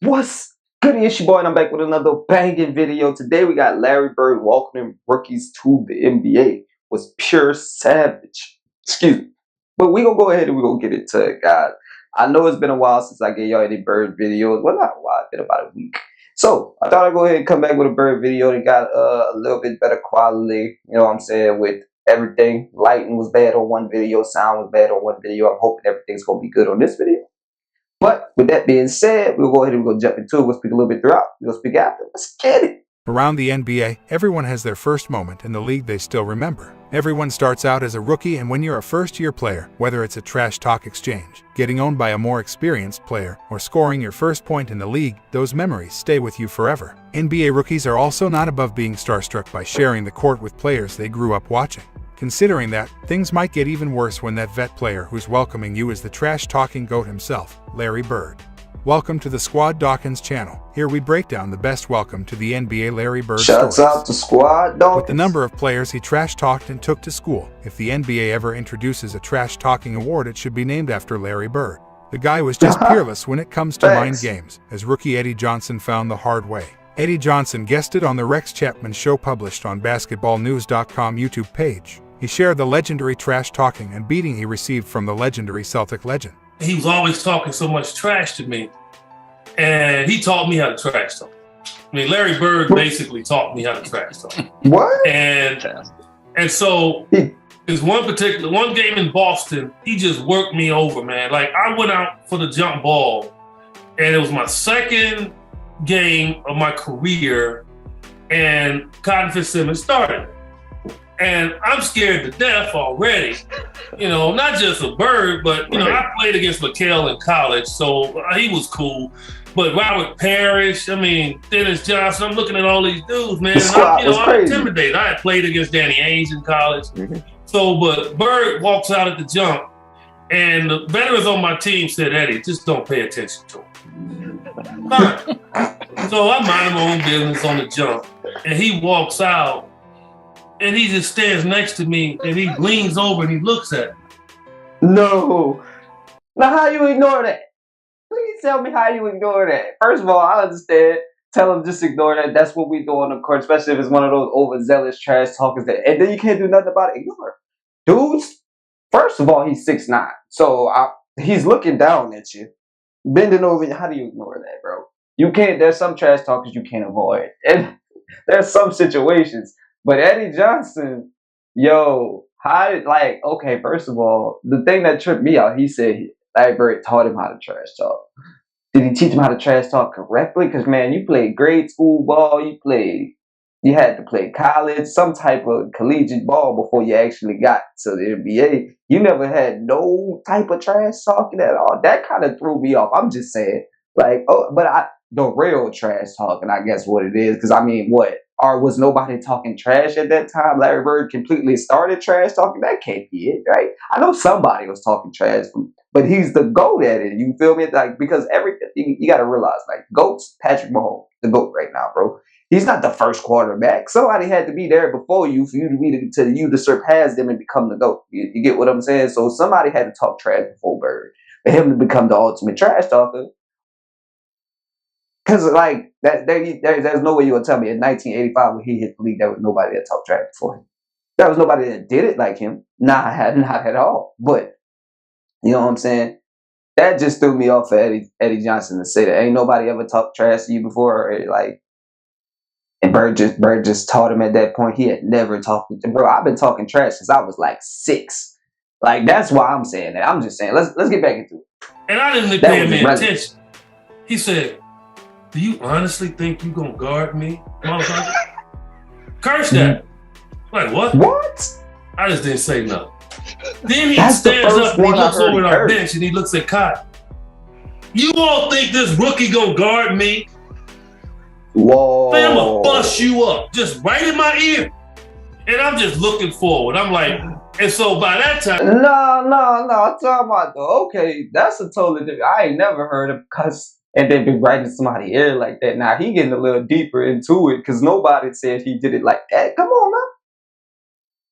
What's good? It's your boy, and I'm back with another banging video. Today we got Larry Bird welcoming rookies to the NBA. Was pure savage. Excuse me. But we gonna go ahead and we gonna get into it, guys. I know it's been a while since I gave y'all any Bird videos. Well, not a while. It's been about a week. So I thought I'd go ahead and come back with a Bird video that got a little bit better quality. You know what I'm saying? With everything, lighting was bad on one video, sound was bad on one video. I'm hoping everything's gonna be good on this video. But with that being said, we'll go ahead and we'll jump into it. We'll speak a little bit throughout. We'll speak after. Let's get it. Around the NBA, everyone has their first moment in the league they still remember. Everyone starts out as a rookie, and when you're a first-year player, whether it's a trash talk exchange, getting owned by a more experienced player, or scoring your first point in the league, those memories stay with you forever. NBA rookies are also not above being starstruck by sharing the court with players they grew up watching. Considering that, things might get even worse when that vet player who's welcoming you is the trash-talking GOAT himself, Larry Bird. Welcome to the Squad Dawkins channel. Here we break down the best welcome to the NBA Larry Bird Shouts stories. out to Squad Dawkins. With the number of players he trash-talked and took to school, if the NBA ever introduces a trash-talking award, it should be named after Larry Bird. The guy was just peerless when it comes to mind games, as rookie Eddie Johnson found the hard way. Eddie Johnson guested on the Rex Chapman Show published on BasketballNews.com YouTube page. He shared the legendary trash-talking and beating he received from the legendary Celtic legend. He was always talking so much trash to me, and he taught me how to trash talk. I mean, Larry Bird basically taught me how to trash talk. What? And so there's one game in Boston, he just worked me over, man. Like, I went out for the jump ball, and it was my second game of my career, and Cotton Fitzsimmons started. And I'm scared to death already. You know, not just a Bird, but, you know, I played against McHale in college, so he was cool. But Robert Parrish, I mean, Dennis Johnson, I'm looking at all these dudes, man. And I'm intimidated. I had played against Danny Ainge in college. So, but Bird walks out at the jump, and the veterans on my team said, Eddie, just don't pay attention to him. Fine. So I mind my own business on the jump, and he walks out, and he just stands next to me, and he leans over and he looks at me. No. Now, how you ignore that? Please tell me how you ignore that. First of all, I understand. Tell him just ignore that. That's what we do on the court, especially if it's one of those overzealous trash talkers. And then you can't do nothing about it. Ignore it. Dudes, first of all, he's 6'9". So he's looking down at you, bending over you. How do you ignore that, bro? You can't. There's some trash talkers you can't avoid. And there's some situations. But Eddie Johnson, yo, okay, first of all, the thing that tripped me out, he said Larry Bird taught him how to trash talk. Did he teach him how to trash talk correctly? Because, man, you played grade school ball, you had to play college, some type of collegiate ball before you actually got to the NBA. You never had no type of trash talking at all. That kind of threw me off. I'm just saying, the real trash talking, I guess what it is. Because, I mean, or was nobody talking trash at that time? Larry Bird completely started trash talking? That can't be it, right? I know somebody was talking trash, but he's the GOAT at it. You feel me? Like, because you got to realize, like, GOAT's Patrick Mahomes, the GOAT right now, bro. He's not the first quarterback. Somebody had to be there before you for you to surpass them and become the GOAT. You get what I'm saying? So somebody had to talk trash before Bird for him to become the ultimate trash talker. Because, like, there's no way you would tell me in 1985 when he hit the league, there was nobody that talked trash before him. There was nobody that did it like him. Not at all. But, you know what I'm saying? That just threw me off for Eddie Johnson to say that. Ain't nobody ever talked trash to you before. And Bird just taught him at that point. He had never talked to him. Bro, I've been talking trash since I was like 6. Like, that's why I'm saying that. I'm just saying, let's get back into it. And I didn't pay him attention. He said, do you honestly think you gonna guard me, motherfucker? Curse that. Like, what? What? I just didn't say nothing. Then he stands up and he looks over at our bench and he looks at Cotton. You all think this rookie gonna guard me? Whoa. Man, I'm gonna bust you up. Just right in my ear. And I'm just looking forward. I'm like, and so by that time. No. I'm talking about, okay, that's a totally different. I ain't never heard of cuss and then be right in somebody's ear like that. Now, he getting a little deeper into it because nobody said he did it like that. Come on, man.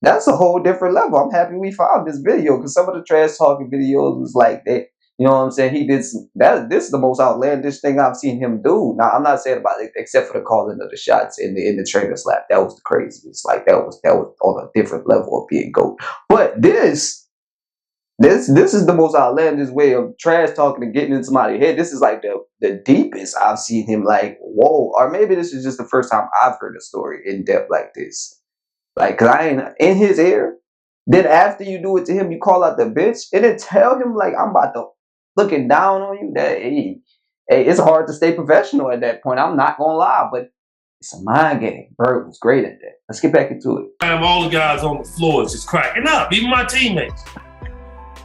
That's a whole different level. I'm happy we found this video because some of the trash talking videos was like that. You know what I'm saying? He did that. This is the most outlandish thing I've seen him do. Now, I'm not saying about it, except for the calling of the shots in the trainer's lap. That was the craziest. Like that was on a different level of being GOAT. But this is the most outlandish way of trash talking and getting in somebody's head. This is like the deepest I've seen him. Like, whoa. Or maybe this is just the first time I've heard a story in depth like this. Like, cause I ain't in his ear. Then after you do it to him, you call out the bitch and then tell him like I'm about to looking down on you. That hey, it's hard to stay professional at that point. I'm not gonna lie, but it's a mind game. Bird was great at that. Let's get back into it. I have all the guys on the floor just cracking up, even my teammates.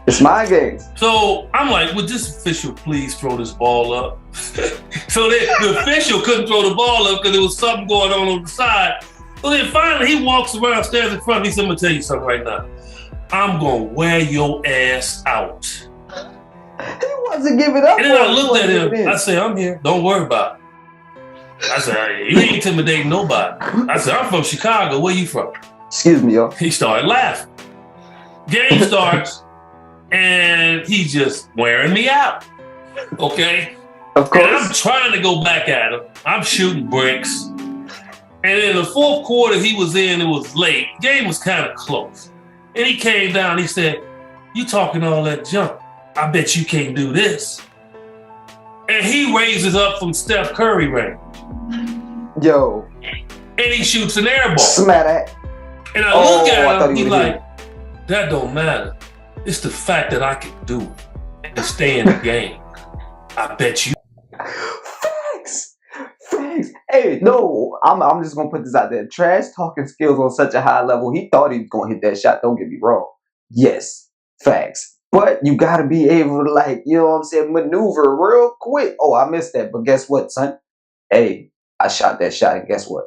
It's mind games. So I'm like, would this official please throw this ball up? So the official couldn't throw the ball up because there was something going on the side. So then finally he walks around, stands in front of me. He said, I'm gonna tell you something right now. I'm gonna wear your ass out. He wasn't giving up. And then I looked at him. I said, I'm here. Don't worry about it. I said, you ain't intimidating nobody. I said, I'm from Chicago. Where you from? Excuse me, yo. He started laughing. Game starts, and he's just wearing me out. Okay? Of course. And I'm trying to go back at him. I'm shooting bricks. And in the fourth quarter he was in, it was late. Game was kind of close. And he came down, he said, you talking all that junk. I bet you can't do this. And he raises up from Steph Curry range. Yo. And he shoots an air ball. Smatter. And I look at him, he's like, that don't matter. It's the fact that I can do it and stay in the game. I bet you. Facts. Hey, no, I'm just gonna put this out there. Trash talking skills on such a high level. He thought he was gonna hit that shot. Don't get me wrong. Yes, facts. But you gotta be able to, like, you know what I'm saying, maneuver real quick. Oh, I missed that. But guess what, son? Hey, I shot that shot, and guess what?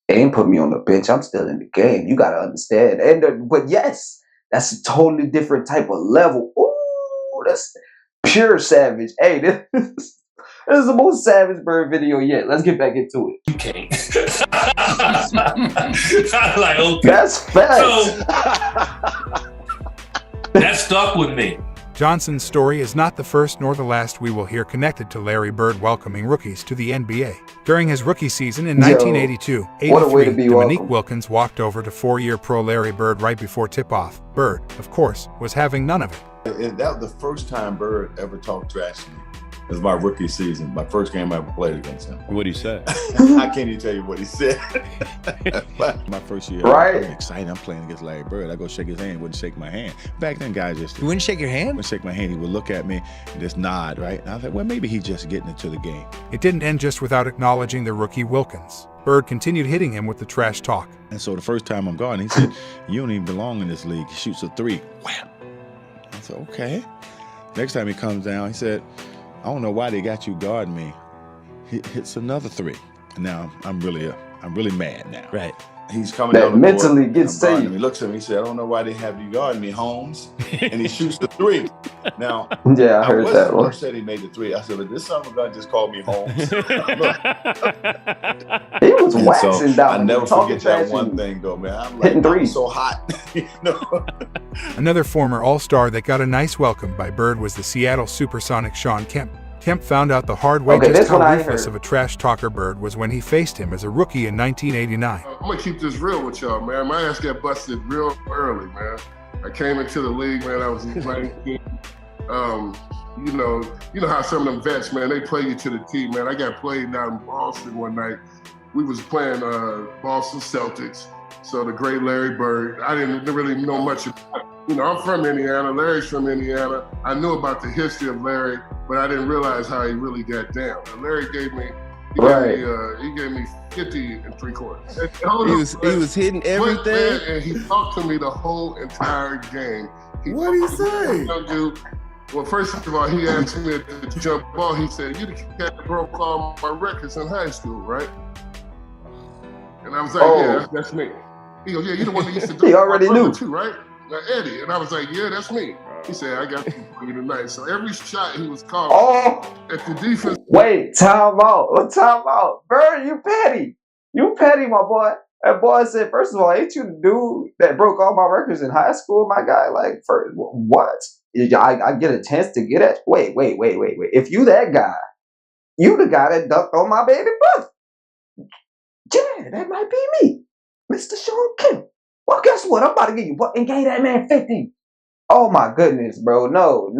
They ain't put me on the bench. I'm still in the game. You gotta understand. But yes, that's a totally different type of level. Ooh, that's pure savage. Hey, this is the most savage Bird video yet. Let's get back into it. You can't. I'm like, okay. That's facts. So, that stuck with me. Johnson's story is not the first nor the last we will hear connected to Larry Bird welcoming rookies to the NBA. During his rookie season in 1982-83, Dominique Wilkins walked over to four-year pro Larry Bird right before tip-off. Bird, of course, was having none of it. That was the first time Bird ever talked trash to me. It was my rookie season, my first game I ever played against him. What'd he say? I can't even tell you what he said. My first year, right? I'm excited. I'm playing against Larry Bird. I go shake his hand, he wouldn't shake my hand. Back then, guys just... You wouldn't shake your hand? Wouldn't shake my hand. He would look at me and just nod, right? And I was like, well, maybe he's just getting into the game. It didn't end just without acknowledging the rookie Wilkins. Bird continued hitting him with the trash talk. And so the first time I'm guarding, he said, you don't even belong in this league. He shoots a three. Wham! I said, okay. Next time he comes down, he said, I don't know why they got you guarding me. He hits another three. Now I'm really mad now. Right. He's coming that down the mentally board, gets saved. He looks at me, he said, I don't know why they have you guarding me, Holmes. And he shoots the three. Now, yeah, I heard that one. I said he made the three. I said, but this son of a gun just called me Holmes. He was waxing down. I never forget that one thing, though, man. I'm like, I'm so hot. You know? Another former All-Star that got a nice welcome by Bird was the Seattle Supersonic Sean Kemp. Kemp found out the hard way just how ruthless of a trash talker Bird was when he faced him as a rookie in 1989. I'm gonna keep this real with y'all, man. My ass got busted real early, man. I came into the league, man. I was 19. You know how some of them vets, man, they play you to the T, man. I got played down in Boston one night. We was playing Boston Celtics. So the great Larry Bird. I didn't really know much about it. You know, I'm from Indiana. Larry's from Indiana. I knew about the history of Larry, but I didn't realize how he really got down. Larry gave me, he gave me 50 and 3/4. He was hitting everything. And he talked to me the whole entire game. What did he say? Well, first of all, he asked me to jump ball. He said, "You the cat that broke all my records in high school, right?" And I was like, "Yeah, that's me." He goes, "Yeah, you the one that used to do he already knew too, right?" Now, Eddie. And I was like, "Yeah, that's me." He said, "I got you for you tonight." So every shot he was calling at the defense. Wait, time out. Bird, you petty. You petty, my boy. That boy said, first of all, ain't you the dude that broke all my records in high school, my guy? Like, first, what? I get a chance to get at. Wait. If you that guy, you the guy that dunked on my baby brother. Yeah, that might be me, Mr. Sean Kemp. Well, guess what? I'm about to get you and gave that man 50. Oh my goodness, bro. No.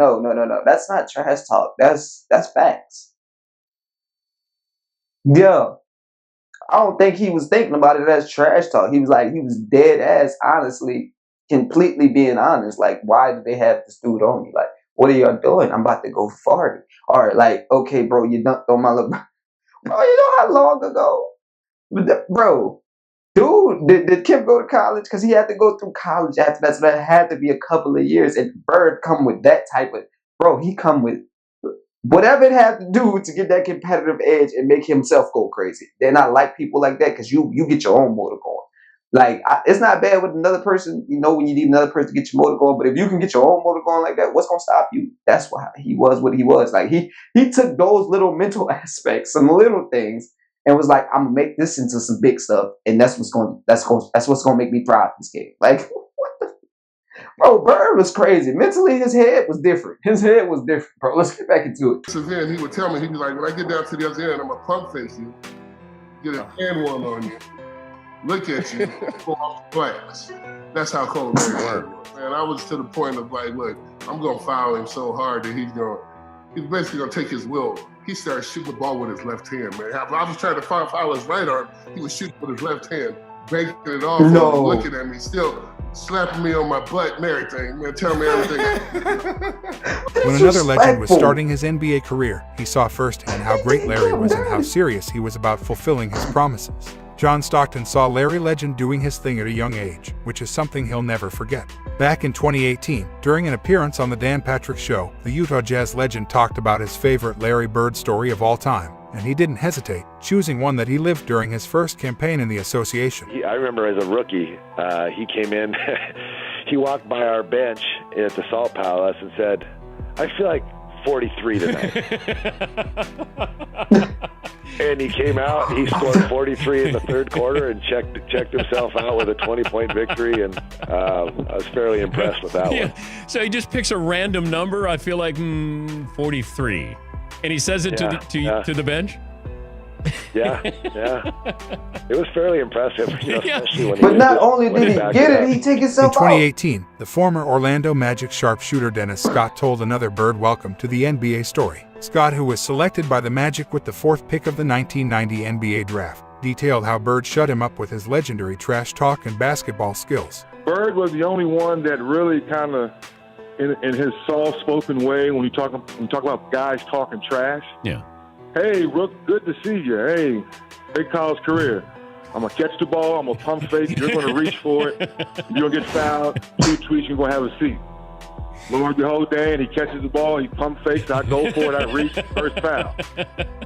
That's not trash talk. That's facts. Yeah. I don't think he was thinking about it as trash talk. He was dead ass, honestly, completely being honest. Like, why did they have this dude on me? Like, what are y'all doing? I'm about to go 40. All right, like, okay, bro, you dunked on my little bro. You know how long ago? Bro, dude, did Kemp go to college? Because he had to go through college after that, so that had to be a couple of years. And Bird come with that type of, bro, he come with whatever it had to do to get that competitive edge and make himself go crazy. Then I like people like that because you get your own motor going. Like, it's not bad with another person, when you need another person to get your motor going. But if you can get your own motor going like that, what's gonna stop you? That's why he was what he was. Like he took those little mental aspects, some little things, and was like, I'm gonna make this into some big stuff, and that's what's gonna make me thrive this game. Like, what the. Bro, Bird was crazy. Mentally, his head was different. Bro. Let's get back into it. So then he would tell me, he'd be like, when I get down to the other end, I'm gonna pump face you, get a hand one on you, look at you, go off the glass. That's how cold Larry was. Man, I was to the point of like, look, I'm gonna foul him so hard that he's basically gonna take his will. He started shooting the ball with his left hand, man. I was trying to foul his right arm. He was shooting with his left hand, banking it off, looking at me, still slapping me on my butt and everything, man, telling me everything. When another legend was starting his NBA career, he saw firsthand how great Larry was and how serious he was about fulfilling his promises. John Stockton saw Larry Legend doing his thing at a young age, which is something he'll never forget. Back in 2018, during an appearance on The Dan Patrick Show, the Utah Jazz legend talked about his favorite Larry Bird story of all time, and he didn't hesitate, choosing one that he lived during his first campaign in the association. I remember as a rookie, he came in, he walked by our bench at the Salt Palace and said, I feel like 43 tonight. And he came out, he scored 43 in the third quarter and checked himself out with a 20-point victory, and I was fairly impressed with that one. So he just picks a random number, I feel like 43. And he says it to the bench? Yeah. It was fairly impressive, especially when But not only did he get it, he took himself out. In 2018, the former Orlando Magic sharpshooter Dennis Scott told another Bird welcome to the NBA story. Scott, who was selected by the Magic with the 4th pick of the 1990 NBA draft, detailed how Bird shut him up with his legendary trash talk and basketball skills. Bird was the only one that really kind of, in his soft-spoken way, when you talk about guys talking trash. Yeah. Hey, Rook, good to see you. Hey, big college career. I'm going to catch the ball. I'm going to pump fake. You're going to reach for it. You're going to get fouled. 2 tweets, you're going to have a seat. Lo and behold, Dan, he catches the ball. He pump fakes. I go for it. I reach. First foul.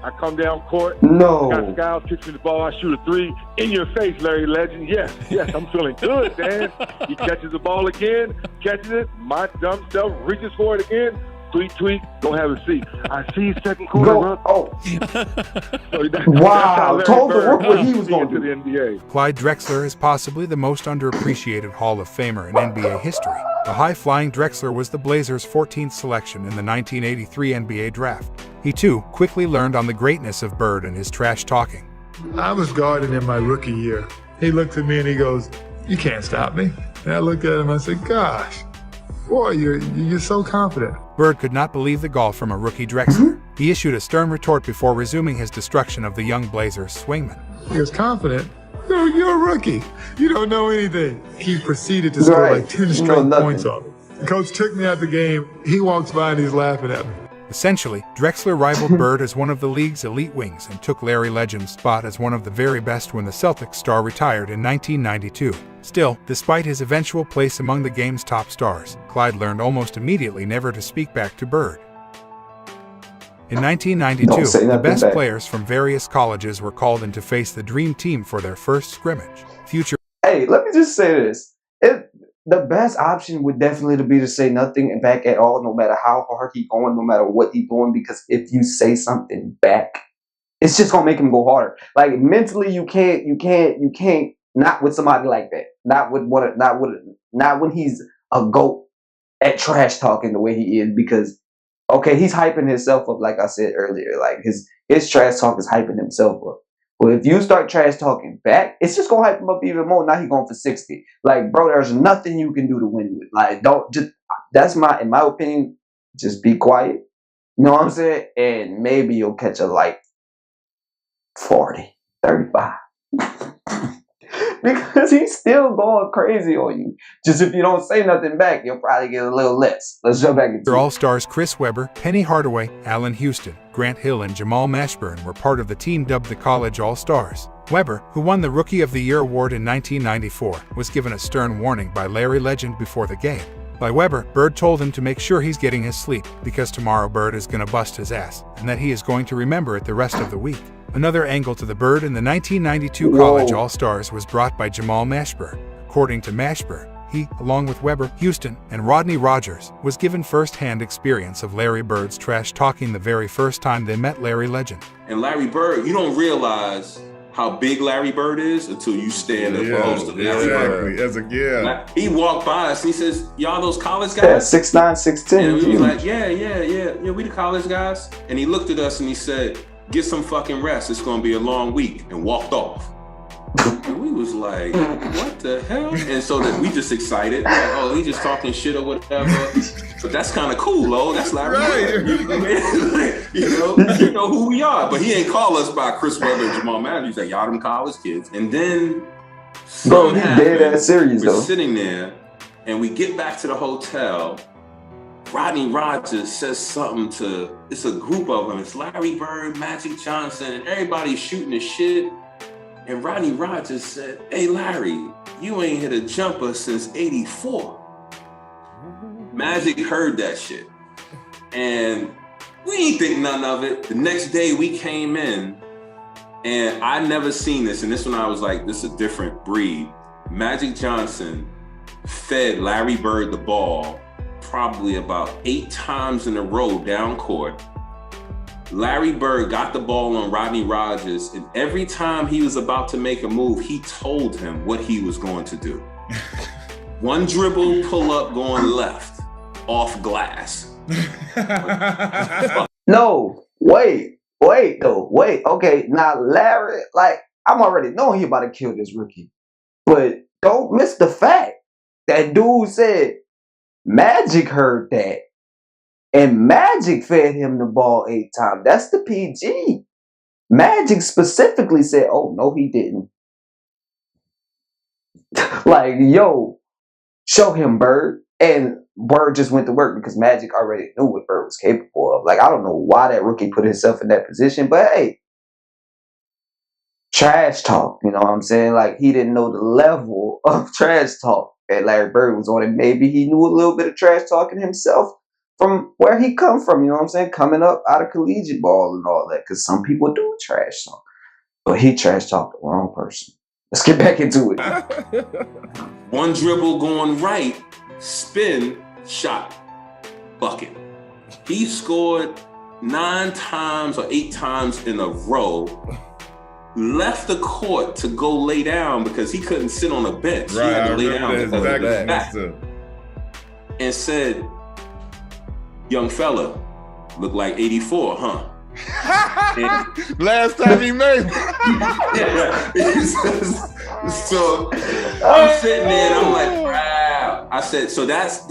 I come down court. No. Got the guy kicks me the ball. I shoot a 3. In your face, Larry Legend. Yes, I'm feeling good, Dan. He catches the ball again. Catches it. My dumb self reaches for it again. Tweet, go have a seat. I see second quarter. Wow, told the Rook what he was going to do. The NBA. Clyde Drexler is possibly the most underappreciated Hall of Famer in NBA history. The high-flying Drexler was the Blazers' 14th selection in the 1983 NBA draft. He, too, quickly learned on the greatness of Bird and his trash talking. I was guarding in my rookie year. He looked at me and he goes, "You can't stop me." And I looked at him and I said, "Gosh, boy, you're so confident." Bird could not believe the gall from a rookie Drexler. He issued a stern retort before resuming his destruction of the young Blazers swingman. He was confident. "No, you're a rookie. You don't know anything." He proceeded to score like 10 straight points on me. The coach took me out the game. He walks by and he's laughing at me. Essentially, Drexler rivaled Bird as one of the league's elite wings and took Larry Legend's spot as one of the very best when the Celtics star retired in 1992. Still, despite his eventual place among the game's top stars, Clyde learned almost immediately never to speak back to Bird. In 1992, the best players from various colleges were called in to face the Dream Team for their first scrimmage. Hey, let me just say this. The best option would definitely be to say nothing back at all, no matter how hard he's going, no matter what he's doing, because if you say something back, it's just gonna make him go harder. Like mentally, you can't not with somebody like that. Not when he's a GOAT at trash talking the way he is because, okay, he's hyping himself up like I said earlier. Like his trash talk is hyping himself up. But if you start trash talking back, it's just gonna hype him up even more. Now he's going for 60. Like, bro, there's nothing you can do to win with. Like, don't just. That's in my opinion. Just be quiet. You know what I'm saying? And maybe you'll catch a like 40, 35. Because he's still going crazy on you. Just if you don't say nothing back, you'll probably get a little less. Let's jump back into Their All-Stars Chris Webber, Penny Hardaway, Allen Houston, Grant Hill, and Jamal Mashburn were part of the team dubbed the College All-Stars. Webber, who won the Rookie of the Year award in 1994, was given a stern warning by Larry Legend before the game. By Webber, Bird told him to make sure he's getting his sleep because tomorrow Bird is going to bust his ass, and that he is going to remember it the rest of the week. Another angle to the Bird in the 1992 College All-Stars was brought by Jamal Mashburn. According to Mashburn, he, along with Webber, Houston, and Rodney Rogers, was given first-hand experience of Larry Bird's trash talking the very first time they met Larry Legend. And Larry Bird, you don't realize how big Larry Bird is until you stand up close to Larry Bird. He walked by us and he says, "Y'all those college guys?" Yeah, 6'9", 6'10". And we was like, yeah, we the college guys. And he looked at us and he said, "Get some fucking rest. It's gonna be a long week," and walked off. And we was like, what the hell? And so that we just excited, like, oh, he just talking shit or whatever. But that's kind of cool, though. That's Larry Bird. You know who we are. But he ain't call us by Chris Webber and Jamal Mashburn. He's like, y'all them college kids. And then bro, he dead ass serious though. We're sitting there and we get back to the hotel. Rodney Rogers says something to, it's a group of them. It's Larry Bird, Magic Johnson, and everybody's shooting the shit. And Rodney Rogers said, "Hey, Larry, you ain't hit a jumper since '84. Magic heard that shit. And we ain't think none of it. The next day we came in and I never seen this. And this one I was like, this is a different breed. Magic Johnson fed Larry Bird the ball probably about 8 times in a row down court. Larry Bird got the ball on Rodney Rogers, and every time he was about to make a move, he told him what he was going to do. One dribble, pull up, going left, off glass. No, wait. Okay, now Larry, like, I'm already knowing he about to kill this rookie. But don't miss the fact that dude said Magic heard that. And Magic fed him the ball 8 times. That's the PG. Magic specifically said, "Oh, no, he didn't." Like, yo, show him, Bird. And Bird just went to work because Magic already knew what Bird was capable of. Like, I don't know why that rookie put himself in that position, but hey, trash talk, you know what I'm saying? Like, he didn't know the level of trash talk that Larry Bird was on. And maybe he knew a little bit of trash talking himself from where he come from, you know what I'm saying? Coming up out of collegiate ball and all that. Because some people do trash talk. But he trash talked the wrong person. Let's get back into it. One dribble going right, spin, shot, bucket. He scored 9 times or 8 times in a row, left the court to go lay down because he couldn't sit on a bench. Right, he had to lay down his because back of his is back. messed up. And said, "Young fella, look like 84, huh?" Last time he made it. So I'm sitting there and I'm like, wow. I said, so that's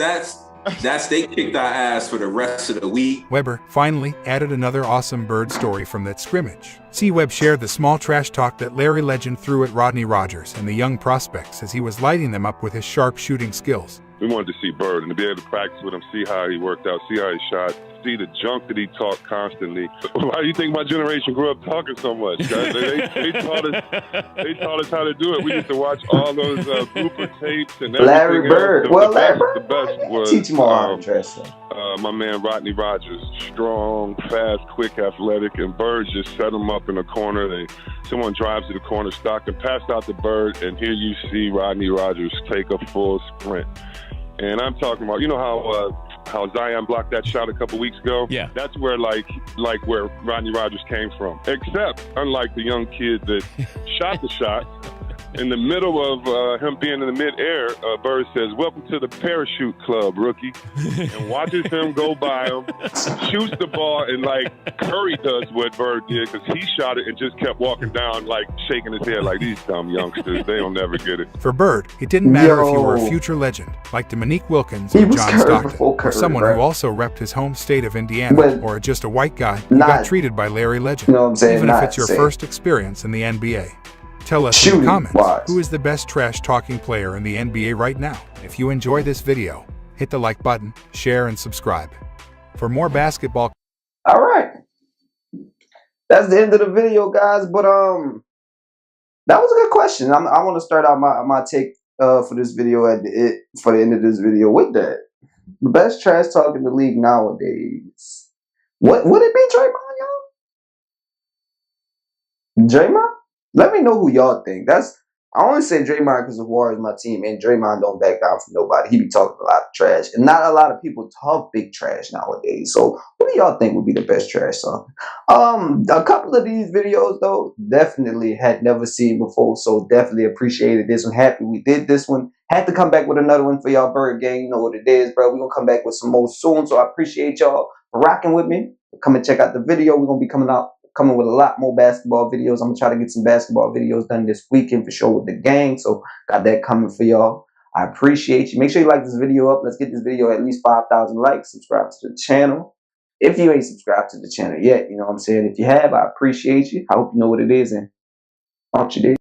they kicked our ass for the rest of the week. Webber finally added another awesome Bird story from that scrimmage. C-Web shared the small trash talk that Larry Legend threw at Rodney Rogers and the young prospects as he was lighting them up with his sharp shooting skills. We wanted to see Bird and to be able to practice with him, see how he worked out, see how he shot, see the junk that he talked constantly. Why do you think my generation grew up talking so much, guys? They taught us how to do it. We used to watch all those blooper tapes and everything. Larry Bird. The best was teach him all how to dress. my man Rodney Rogers, strong, fast, quick, athletic, and Bird just set him up in the corner. Someone drives to the corner, stock and pass out the Bird, and here you see Rodney Rogers take a full sprint. And I'm talking about, you know how Zion blocked that shot a couple weeks ago? Yeah. That's where like where Rodney Rogers came from. Except, unlike the young kid that shot the shot, In the middle of him being in the midair, Bird says, "Welcome to the parachute club, rookie," and watches him go by him, shoots the ball, and like Curry does what Bird did because he shot it and just kept walking down, like shaking his head like these dumb youngsters. They don't never get it. For Bird, it didn't matter if you were a future legend like Dominique Wilkins or John Stockton, or someone who also repped his home state of Indiana, or just a white guy who got treated by Larry Legend, you know what I'm saying? even if it's your first experience in the NBA. Tell us in the comments who is the best trash talking player in the NBA right now. If you enjoyed this video, hit the like button, share, and subscribe. For more basketball. All right. That's the end of the video, guys. But that was a good question. I want to start out my take for this video for the end of this video with that. The best trash talk in the league nowadays. What would it be, Draymond, y'all? Draymond? Let me know who y'all think. I only say Draymond because the Warriors is my team, and Draymond don't back down from nobody. He be talking a lot of trash, and not a lot of people talk big trash nowadays. So, who do y'all think would be the best trash talk? A couple of these videos though, definitely had never seen before, so definitely appreciated this one. Happy we did this one. Had to come back with another one for y'all, Bird Gang. You know what it is, bro. We're gonna come back with some more soon. So I appreciate y'all for rocking with me. Come and check out the video. We're gonna be coming with a lot more basketball videos. I'm gonna try to get some basketball videos done this weekend for sure with the gang. So got that coming for y'all. I appreciate you. Make sure you like this video up. Let's get this video at least 5,000 likes. Subscribe to the channel. If you ain't subscribed to the channel yet, you know what I'm saying? If you have, I appreciate you. I hope you know what it is and aren't you there?